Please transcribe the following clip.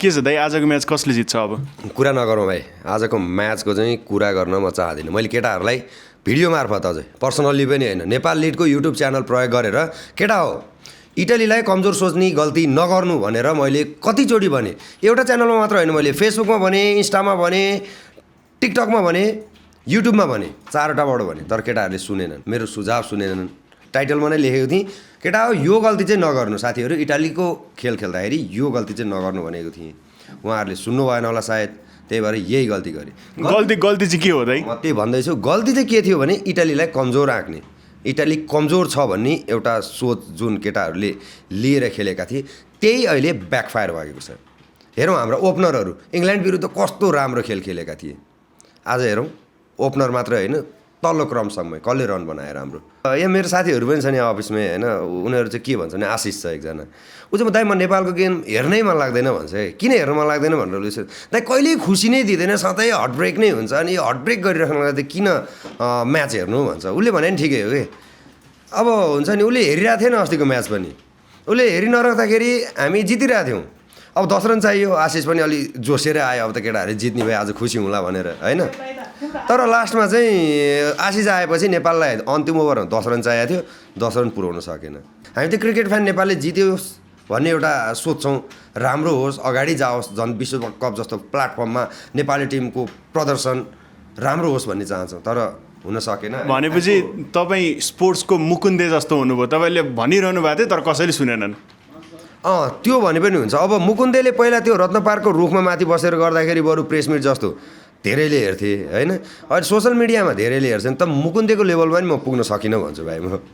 के छ दाइ आजको म्याच कसले जित्छ अब? कुरा नगरौँ भाइ, आजको म्याचको चाहिँ कुरा गर्न म चाहदिनँ। मैले केटाहरूलाई भिडियो मार्फत अझै पर्सनल्ली पनि होइन, नेपाल लिडको युट्युब च्यानल प्रयोग गरेर केटा हो इटालीलाई कमजोर सोच्ने गल्ती नगर्नु भनेर मैले कतिचोटि भने। एउटा च्यानलमा मात्र होइन, मैले फेसबुकमा भने, इन्स्टामा भने, टिकटकमा भने, युट्युबमा भने, 4वटाबाट भने, तर केटाहरूले सुनेनन्, मेरो सुझाव सुनेनन्। टाइटलमा नै लेखेको थिएँ, केटा हो यो गल्ती चाहिँ नगर्नु, साथीहरू इटालीको खेल खेल्दाखेरि यो गल्ती चाहिँ नगर्नु भनेको थिएँ। उहाँहरूले सुन्नु भएन होला सायद, त्यही भएर यही गल्ती गरेँ। गल्ती चाहिँ के हो दाइ? म त्यही भन्दैछु, गल्ती चाहिँ के थियो भने इटालीलाई कमजोर आँक्ने, इटाली कमजोर छ भन्ने एउटा सोच जुन केटाहरूले लिएर खेलेका थिए, त्यही अहिले ब्याकफायर भएको छ। हेरौँ हाम्रो ओपनरहरू इङ्ल्यान्ड विरुद्ध कस्तो राम्रो खेल खेलेका थिए। आज हेरौँ ओपनर मात्र होइन, तल्लो क्रमसम्म कसले रन बनाएर हाम्रो। यहाँ मेरो साथीहरू पनि छ नि अफिसमै होइन, उनीहरू चाहिँ के भन्छ भने आशिष छ एकजना, ऊ चाहिँ दाइ म नेपालको गेम हेर्नै मन लाग्दैन भन्छ है। किन हेर्न मन लाग्दैन भनेर उसो दाइ कहिल्यै खुसी नै दिँदैन, सधैँ हर्टब्रेक नै हुन्छ। अनि यो हर्टब्रेक गरिराख्नुलाई चाहिँ किन म्याच हेर्नु भन्छ। उसले भने नि ठिकै हो कि, अब हुन्छ नि उसले हेरिरहेको थिएन अस्तिको म्याच पनि, उसले हेरि नराख्दाखेरि हामी जितिरहेको थियौँ। अब 10 रन चाहियो, आशिष पनि अलि जोसेर आयो, अब त केटाहरूले जित्ने भए आज खुसी हुँला भनेर होइन। तर लास्टमा चाहिँ आशिष आएपछि नेपाललाई अन्तिम ओभरमा 10 रन चाहिएको थियो, 10 रन पुर्याउन सकेन। हामी त क्रिकेट फ्यान नेपालले जित्योस् भन्ने एउटा सोच्छौँ, राम्रो होस्, अगाडि जाओस्, झन् विश्वकप जस्तो प्लेटफर्ममा नेपाली टिमको प्रदर्शन राम्रो होस् भन्ने चाहन्छौँ, तर हुन सकेन। भनेपछि तपाईँ स्पोर्ट्सको मुकुन्दे जस्तो हुनुभयो, तपाईँले भनिरहनु भएको थियो तर कसैले सुनेनन्। त्यो भने पनि हुन्छ। अब मुकुन्देले पहिला त्यो रत्न पार्कको रुखमा माथि बसेर गर्दाखेरि बरु प्रेस मिट जस्तो धेरैले हेर्थे होइन, अहिले सोसल मिडियामा धेरैले हेर्छन्, त मुकुन्देको लेभलमा नि म पुग्न सकिनँ भन्छु भाइ म।